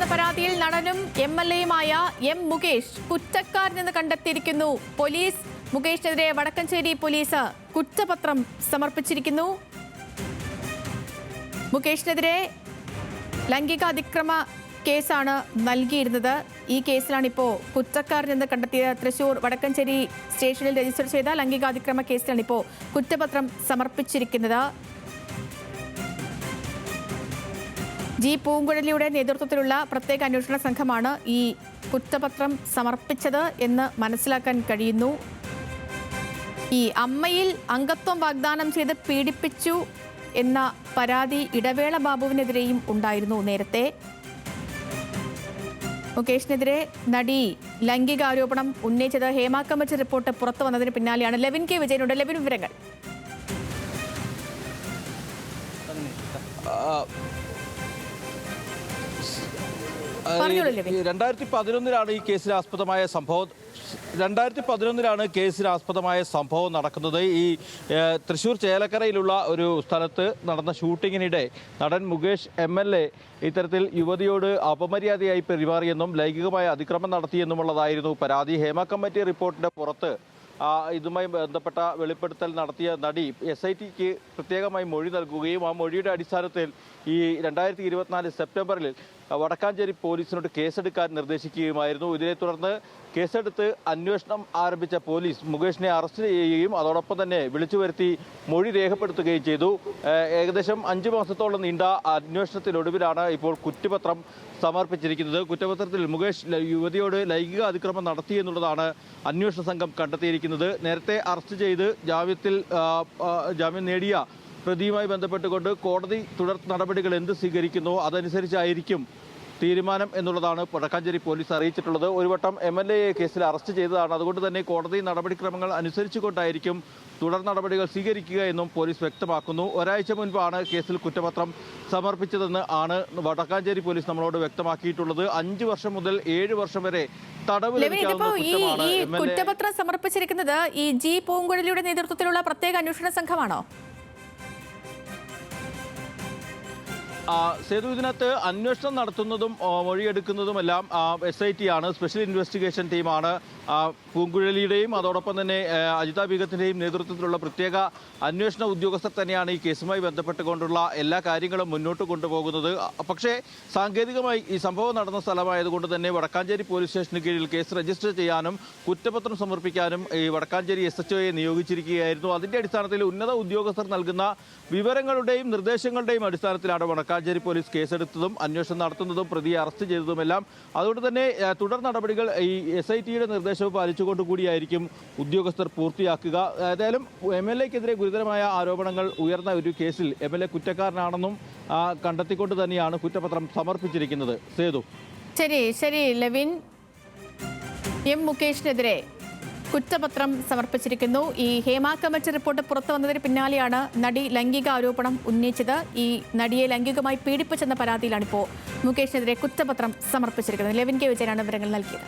പീഡിപ്പിച്ചെന്ന പരാതിയിൽ നടനും MLA-യുമായ M. മുകേഷ് കുറ്റക്കാരനെന്ന് കണ്ടെത്തിയിരിക്കുന്നു. പോലീസ് മുകേഷിനെതിരെ വടക്കഞ്ചേരി പോലീസ് കുറ്റപത്രം സമർപ്പിച്ചിരിക്കുന്നു. മുകേഷിനെതിരെ ലൈംഗിക അതിക്രമ കേസാണ് നൽകിയിരുന്നത്. ഈ കേസിലാണ് ഇപ്പോൾ കുറ്റക്കാരനെന്ന് കണ്ടെത്തിയ തൃശൂർ വടക്കഞ്ചേരി സ്റ്റേഷനിൽ രജിസ്റ്റർ ചെയ്ത ലൈംഗിക അതിക്രമ കേസിലാണ് ഇപ്പോൾ കുറ്റപത്രം സമർപ്പിച്ചിരിക്കുന്നത്. ജി പൂങ്കുഴലിയുടെ നേതൃത്വത്തിലുള്ള പ്രത്യേക അന്വേഷണ സംഘമാണ് ഈ കുറ്റപത്രം സമർപ്പിച്ചത് എന്ന് മനസ്സിലാക്കാൻ കഴിയുന്നു. ഈ അമ്മയിൽ അംഗത്വം വാഗ്ദാനം ചെയ്ത് പീഡിപ്പിച്ചു എന്ന പരാതി ഇടവേള ബാബുവിനെതിരെയും ഉണ്ടായിരുന്നു നേരത്തെ. മുകേഷിനെതിരെ നടി ലൈംഗിക ആരോപണം ഉന്നയിച്ചത് ഹേമ കമ്മിറ്റി റിപ്പോർട്ട് പുറത്തു വന്നതിന് പിന്നാലെയാണ്. Levin K വിജയനുണ്ട്. ലെവിൻ, വിവരങ്ങൾ. 2011 ഈ കേസിലാസ്പദമായ സംഭവം നടക്കുന്നത്. ഈ തൃശ്ശൂർ ചേലക്കരയിലുള്ള ഒരു സ്ഥലത്ത് നടന്ന ഷൂട്ടിങ്ങിനിടെ നടൻ മുകേഷ് MLA ഇത്തരത്തിൽ യുവതിയോട് അപമര്യാദയായി പെരുമാറിയെന്നും ലൈംഗികമായ അതിക്രമം നടത്തിയെന്നുമുള്ളതായിരുന്നു പരാതി. ഹേമ കമ്മിറ്റി റിപ്പോർട്ടിന്റെ പുറത്ത് ഇതുമായി ബന്ധപ്പെട്ട വെളിപ്പെടുത്തൽ നടത്തിയ നടി SITക്ക് പ്രത്യേകമായി മൊഴി നൽകുകയും ആ മൊഴിയുടെ അടിസ്ഥാനത്തിൽ ഈ 2024 സെപ്റ്റംബറിൽ വടക്കാഞ്ചേരി പോലീസിനോട് കേസെടുക്കാൻ നിർദ്ദേശിക്കുകയുമായിരുന്നു. ഇതിനെ തുടർന്ന് കേസെടുത്ത് അന്വേഷണം ആരംഭിച്ച പോലീസ് മുകേഷിനെ അറസ്റ്റ് ചെയ്യുകയും അതോടൊപ്പം തന്നെ വിളിച്ചു വരുത്തി മൊഴി രേഖപ്പെടുത്തുകയും ചെയ്തു. ഏകദേശം 5 മാസത്തോളം നീണ്ട അന്വേഷണത്തിനൊടുവിലാണ് ഇപ്പോൾ കുറ്റപത്രം സമർപ്പിച്ചിരിക്കുന്നത്. കുറ്റപത്രത്തിൽ മുകേഷ് യുവതിയോട് ലൈംഗിക അതിക്രമം നടത്തിയെന്നുള്ളതാണ് അന്വേഷണ സംഘം കണ്ടെത്തിയിരിക്കുന്നത്. നേരത്തെ അറസ്റ്റ് ചെയ്ത് ജാമ്യം നേടിയ പ്രതിയുമായി ബന്ധപ്പെട്ടുകൊണ്ട് കോടതി തുടർ നടപടികൾ എന്ത് സ്വീകരിക്കുന്നോ അതനുസരിച്ചായിരിക്കും തീരുമാനം എന്നുള്ളതാണ് വടക്കാഞ്ചേരി പോലീസ് അറിയിച്ചിട്ടുള്ളത്. ഒരു വട്ടം MLA കേസിൽ അറസ്റ്റ് ചെയ്തതാണ്. അതുകൊണ്ട് തന്നെ കോടതി നടപടിക്രമങ്ങൾ അനുസരിച്ചുകൊണ്ടായിരിക്കും തുടർ നടപടികൾ സ്വീകരിക്കുക എന്നും പോലീസ് വ്യക്തമാക്കുന്നു. ഒരാഴ്ച മുൻപാണ് കേസിൽ കുറ്റപത്രം സമർപ്പിച്ചതെന്ന് ആണ് വടക്കാഞ്ചേരി പോലീസ് നമ്മളോട് വ്യക്തമാക്കിയിട്ടുള്ളത്. 5 വർഷം മുതൽ 7 വർഷം വരെ തടവ് ലഭിക്കാവുന്ന കുറ്റമാണ്. ഈ കുറ്റപത്രം സമർപ്പിച്ചിരിക്കുന്നത് ഈ ജി പൂങ്കുഴലിയുടെ നേതൃത്വത്തിലുള്ള പ്രത്യേക അന്വേഷണ സംഘമാണോ? സേതു, ഇതിനകത്ത് അന്വേഷണം നടത്തുന്നതും മൊഴിയെടുക്കുന്നതുമെല്ലാം SIT ആണ്, സ്പെഷ്യൽ ഇൻവെസ്റ്റിഗേഷൻ ടീമാണ്. പൂങ്കുഴലിയുടെയും അതോടൊപ്പം തന്നെ അജിത ബീഗത്തിൻ്റെയും നേതൃത്വത്തിലുള്ള പ്രത്യേക അന്വേഷണ ഉദ്യോഗസ്ഥർ തന്നെയാണ് ഈ കേസുമായി ബന്ധപ്പെട്ടുകൊണ്ടുള്ള എല്ലാ കാര്യങ്ങളും മുന്നോട്ട് കൊണ്ടുപോകുന്നത്. പക്ഷേ സാങ്കേതികമായി ഈ സംഭവം നടന്ന സ്ഥലമായതുകൊണ്ട് തന്നെ വടക്കാഞ്ചേരി പോലീസ് സ്റ്റേഷന് കീഴിൽ കേസ് രജിസ്റ്റർ ചെയ്യാനും കുറ്റപത്രം സമർപ്പിക്കാനും ഈ വടക്കാഞ്ചേരി SHOയെ നിയോഗിച്ചിരിക്കുകയായിരുന്നു. അതിൻ്റെ അടിസ്ഥാനത്തിൽ ഉന്നത ഉദ്യോഗസ്ഥർ നൽകുന്ന വിവരങ്ങളുടെയും നിർദ്ദേശങ്ങളുടെയും അടിസ്ഥാനത്തിലാണ് വടക്കാഞ്ചേരി പോലീസ് കേസെടുത്തതും അന്വേഷണം നടത്തുന്നതും പ്രതിയെ അറസ്റ്റ് ചെയ്തതുമെല്ലാം. അതുകൊണ്ട് തന്നെ തുടർ നടപടികൾ ഈ SITയുടെ നിർദ്ദേശവും പാലിച്ചുകൊണ്ട് കൂടിയായിരിക്കും ഉദ്യോഗസ്ഥർ പൂർത്തിയാക്കുക. ഏതായാലും MLAക്കെതിരെ ഗുരുതരമായ ആരോപണങ്ങൾ ഉയർന്ന ഒരു കേസിൽ MLA കുറ്റക്കാരനാണെന്നും കണ്ടെത്തിക്കൊണ്ട് തന്നെയാണ് കുറ്റപത്രം സമർപ്പിച്ചിരിക്കുന്നത്. സേതു, ശരി ലെവിൻ. M. മുകേഷിനെതിരെ കുറ്റപത്രം സമർപ്പിച്ചിരിക്കുന്നു. ഈ ഹേമ കമ്മിറ്റി റിപ്പോർട്ട് പുറത്തു വന്നതിന് പിന്നാലെയാണ് നടി ലൈംഗിക ആരോപണം ഉന്നയിച്ചത്. ഈ നടിയെ ലൈംഗികമായി പീഡിപ്പിച്ചെന്ന പരാതിയിലാണിപ്പോൾ മുകേഷിനെതിരെ കുറ്റപത്രം സമർപ്പിച്ചിരിക്കുന്നത്. ലെവിൻ കെ വിജയനാണ് വിവരങ്ങൾ നൽകിയത്.